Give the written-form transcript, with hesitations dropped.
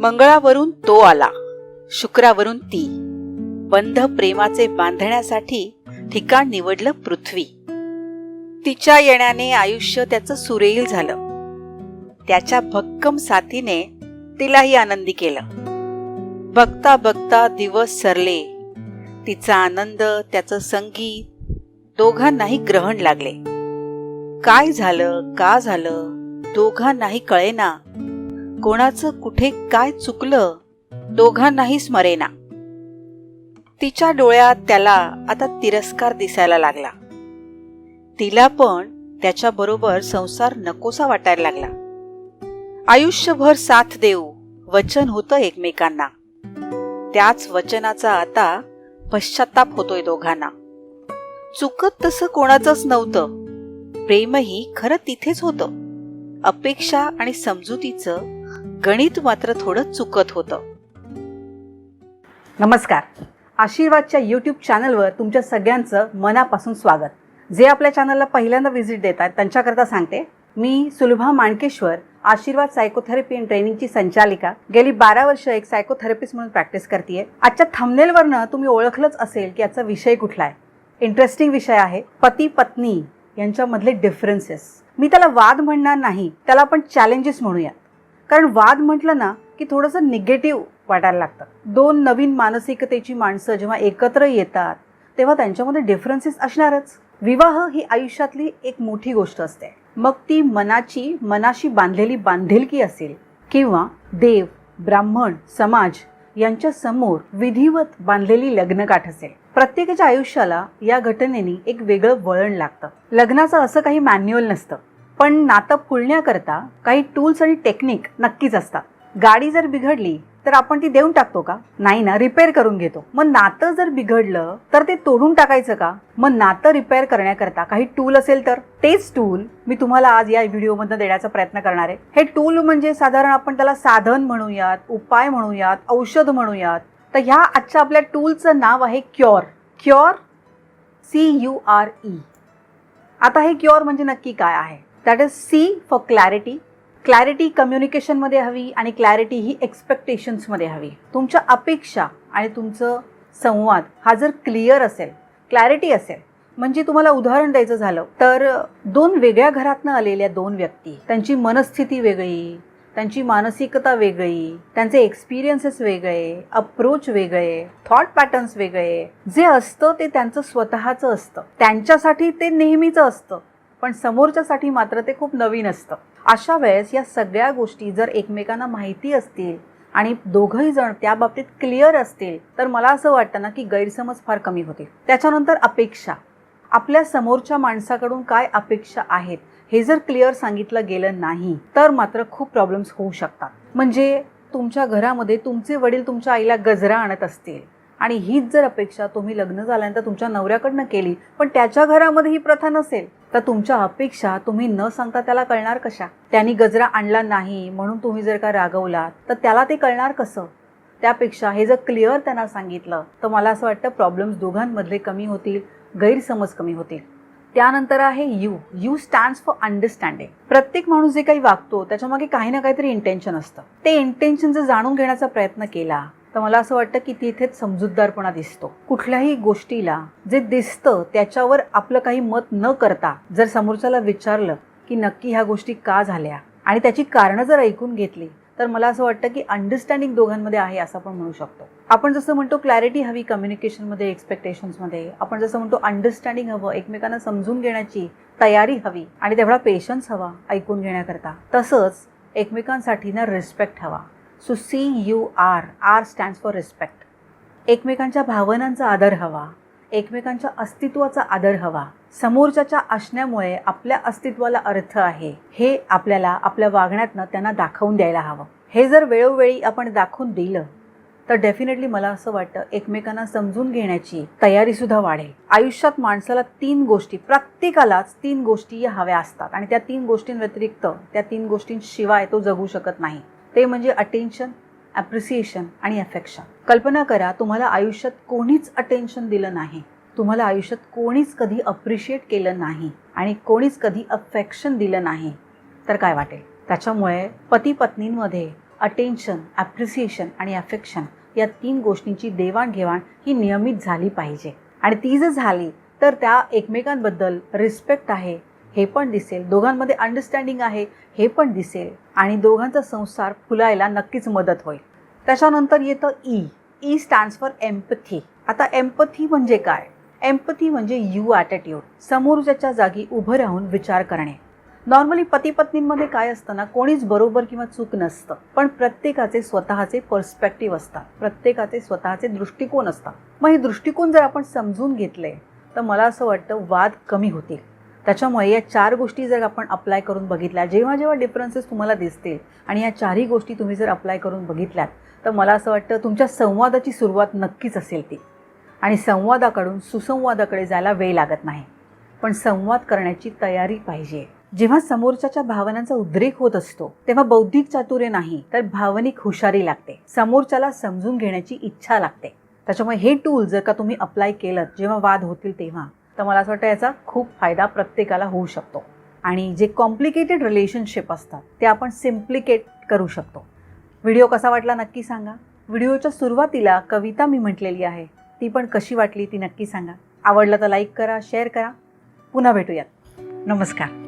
मंगळावरून तो आला, शुक्रावरून ती. बंध प्रेमाचे बांधण्यासाठी ठिकाण निवडलं पृथ्वी. तिच्या येण्याने आयुष्य त्याचं सुरेल झालं. त्याच्या भक्कम साथीने तिलाही आनंदी केलं. बघता बघता दिवस सरले. तिचा आनंद, त्याचं संगीत दोघांनाही ग्रहण लागले. काय झालं, का झालं दोघांनाही कळेना. कोणाचं कुठे काय चुकलं दोघांनाही स्मरेना. तिच्या डोळ्यात त्याला आता तिरस्कार दिसायला लागला. तिला पण त्याच्याबरोबर संसार नकोसा वाटायला लागला. आयुष्यभर साथ देऊ वचन होतं एकमेकांना. त्याच वचनाचा आता पश्चाताप होतोय दोघांना. चुकत तसं कोणाचंच नव्हतं. प्रेमही खरं तिथेच होतं. अपेक्षा आणि समजुतीचं गणित मात्र थोडं चुकत होतं. नमस्कार. आशीर्वादच्या यूट्यूब चॅनलवर तुमच्या सगळ्यांचं मनापासून स्वागत. जे आपल्या चॅनलला पहिल्यांदा व्हिजिट देतात त्यांच्याकरता सांगते, मी सुलभा मानकेश्वर, आशीर्वाद सायकोथेरपी अँड ट्रेनिंगची संचालिका. गेली 12 वर्ष एक सायकोथेरपिस्ट म्हणून प्रॅक्टिस करते. आजच्या थंबनेलवरनं तुम्ही ओळखलंच असेल की याचा विषय कुठला आहे. इंटरेस्टिंग विषय आहे, पती पत्नी यांच्यामधले डिफरन्सेस. मी त्याला वाद म्हणणार नाही, त्याला आपण चॅलेंजेस म्हणूयात. कारण वाद म्हटलं ना की थोडंसं निगेटिव्ह वाटायला लागतं. दोन नवीन मानसिकतेची माणसं जेव्हा एकत्र येतात तेव्हा त्यांच्यामध्ये डिफरन्सेस असणारच. विवाह ही आयुष्यातली एक मोठी गोष्ट असते. मग ती मनाशी बांधलेली बांधिलकी असेल किंवा देव, ब्राह्मण, समाज यांच्या समोर विधिवत बांधलेली लग्नगाठ असेल. प्रत्येकाच्या आयुष्याला या घटनेने एक वेगळं वळण लागतं. लग्नाचं असं काही मॅन्युअल नसतं, पण नातं फुलण्याकरता काही टूल्स आणि टेक्निक नक्कीच असतात. गाडी जर बिघडली तर आपण ती देऊन टाकतो का? नाही ना, रिपेअर करून घेतो. मग नातं जर बिघडलं तर ते तोडून टाकायचं का? मग नातं रिपेअर करण्याकरता काही टूल असेल तर तेच टूल मी तुम्हाला आज या व्हिडिओमधून देण्याचा प्रयत्न करणार आहे. हे टूल म्हणजे साधारण आपण त्याला साधन म्हणूयात, उपाय म्हणूयात, औषध म्हणूयात. तर ह्या आजच्या आपल्या टूलचं नाव आहे क्युअर. CURE. आता हे क्युअर म्हणजे नक्की काय आहे? That is C for clarity. Clarity कम्युनिकेशनमध्ये हवी आणि क्लॅरिटी ही एक्सपेक्टेशन्समध्ये हवी. तुमच्या अपेक्षा आणि तुमचं संवाद हा जर क्लिअर असेल, क्लॅरिटी असेल, म्हणजे तुम्हाला उदाहरण द्यायचं झालं तर दोन वेगळ्या घरातनं आलेल्या दोन व्यक्ती, त्यांची मनस्थिती वेगळी, त्यांची मानसिकता वेगळी, त्यांचे एक्सपिरियन्सेस वेगळे, अप्रोच वेगळे, थॉट पॅटर्न्स वेगळे. जे असतं ते त्यांचं स्वतःचं असतं. त्यांच्यासाठी ते नेहमीचं असतं, पण समोरच्यासाठी मात्र ते खूप नवीन असतं. अशा वेळेस या सगळ्या गोष्टी जर एकमेकांना माहिती असतील आणि दोघंही जण त्या बाबतीत क्लिअर असतील तर मला असं वाटतं ना की गैरसमज फार कमी होतील. त्याच्यानंतर अपेक्षा. आपल्या समोरच्या माणसाकडून काय अपेक्षा आहेत हे जर क्लिअर सांगितलं गेलं नाही तर मात्र खूप प्रॉब्लेम्स होऊ शकतात. म्हणजे तुमच्या घरामध्ये तुमचे वडील तुमच्या आईला गजरा आणत असतील आणि हीच जर अपेक्षा तुम्ही लग्न झाल्यानंतर तुमच्या नवऱ्याकडनं केली, पण त्याच्या घरामध्ये ही प्रथा नसेल, तर तुमच्या अपेक्षा तुम्ही न सांगता त्याला कळणार कशा? त्यांनी गजरा आणला नाही म्हणून तुम्ही जर का रागवलात तर त्याला ते कळणार कसं? त्यापेक्षा हे जर क्लिअर त्यांना सांगितलं तर मला असं वाटतं प्रॉब्लेम्स दोघांमधले कमी होतील, गैरसमज कमी होतील. त्यानंतर आहे यू स्टँड्स फॉर अंडरस्टँडिंग. प्रत्येक माणूस जे काही वागतो त्याच्यामागे काही ना काहीतरी इंटेन्शन असतं. ते इंटेन्शन जर जाणून घेण्याचा प्रयत्न केला तर मला असं वाटतं की तिथेच समजूतदारपणा दिसतो. कुठल्याही गोष्टीला जे दिसतं त्याच्यावर आपलं काही मत न करता जर समोरच्याला विचारलं की नक्की ह्या गोष्टी का झाल्या आणि त्याची कारणं जर ऐकून घेतली तर मला असं वाटतं की अंडरस्टँडिंग दोघांमध्ये आहे असं आपण म्हणू शकतो. आपण जसं म्हणतो क्लॅरिटी हवी कम्युनिकेशनमध्ये, एक्सपेक्टेशन्समध्ये, आपण जसं म्हणतो अंडरस्टँडिंग हवं, एकमेकांना समजून घेण्याची तयारी हवी आणि तेवढा पेशन्स हवा ऐकून घेण्याकरता. तसंच एकमेकांसाठी ना रिस्पेक्ट हवा. So CUR. R stands for respect. एकमेकांच्या भावनांचा आदर हवा, एकमेकांच्या अस्तित्वाचा आदर हवा. समोरच्याच्या असण्यामुळे आपल्या अस्तित्वाला अर्थ आहे हे आपल्याला आपल्या वागण्यातनं त्यांना दाखवून द्यायला हवं. हे जर वेळोवेळी आपण दाखवून दिलं तर डेफिनेटली मला असं वाटतं एकमेकांना समजून घेण्याची तयारीसुद्धा वाढेल. आयुष्यात माणसाला 3 गोष्टी, प्रत्येकालाच 3 गोष्टी या हव्या असतात आणि त्या 3 गोष्टींव्यतिरिक्त, त्या 3 गोष्टींशिवाय तो जगू शकत नाही. ते म्हणजे अटेन्शन, ॲप्रिसिएशन आणि अफेक्शन. कल्पना करा तुम्हाला आयुष्यात कोणीच अटेन्शन दिलं नाही, तुम्हाला आयुष्यात कोणीच कधी अप्रिशिएट केलं नाही आणि कोणीच कधी अफेक्शन दिलं नाही तर काय वाटेल? त्याच्यामुळे पती पत्नींमध्ये अटेन्शन, ॲप्रिसिएशन आणि अफेक्शन या 3 गोष्टींची देवाणघेवाण ही नियमित झाली पाहिजे. आणि ती जर झाली तर त्या एकमेकांबद्दल रिस्पेक्ट आहे हे पण दिसेल, दोघांमध्ये अंडरस्टँडिंग आहे हे पण दिसेल आणि दोघांचा संसार फुलायला नक्कीच मदत होईल. त्याच्यानंतर येतं ई स्टँड्स फॉर एम्पथी. आता एम्पथी म्हणजे काय? एम्पथी म्हणजे यू ॲटिट्यूड, समोरच्याच्या जागी उभं राहून विचार करणे. नॉर्मली पती पत्नींमध्ये काय असतं ना, कोणीच बरोबर किंवा चूक नसतं, पण प्रत्येकाचे स्वतःचे पर्स्पेक्टिव्ह असतात, प्रत्येकाचे स्वतःचे दृष्टिकोन असतात. मग हे दृष्टिकोन जर आपण समजून घेतले तर मला असं वाटतं वाद कमी होतील. त्याच्यामुळे या 4 गोष्टी जर आपण अप्लाय करून बघितल्या, जेव्हा जेव्हा डिफरन्सेस तुम्हाला दिसतील आणि या 4ही गोष्टी तुम्ही जर अप्लाय करून बघितल्यात तर मला असं वाटतं तुमच्या संवादाची सुरुवात नक्कीच असेल ती. आणि संवादाकडून सुसंवादाकडे जायला वेळ लागत नाही, पण संवाद करण्याची तयारी पाहिजे. जेव्हा समोरच्याच्या भावनांचा उद्रेक होत असतो तेव्हा बौद्धिक चातुर्य नाही तर भावनिक हुशारी लागते, समोरच्याला समजून घेण्याची इच्छा लागते. त्याच्यामुळे हे टूल जर का तुम्ही अप्लाय केलं जेव्हा वाद होतील तेव्हा, तर मला असं वाटतं याचा खूप फायदा प्रत्येकाला होऊ शकतो. आणि जे कॉम्प्लिकेटेड रिलेशनशिप असतात ते आपण सिम्प्लिकेट करू शकतो. व्हिडिओ कसा वाटला नक्की सांगा. व्हिडिओच्या सुरुवातीला कविता मी म्हटलेली आहे, ती पण कशी वाटली ती नक्की सांगा. आवडलं तर लाईक करा, शेअर करा. पुन्हा भेटूयात. नमस्कार.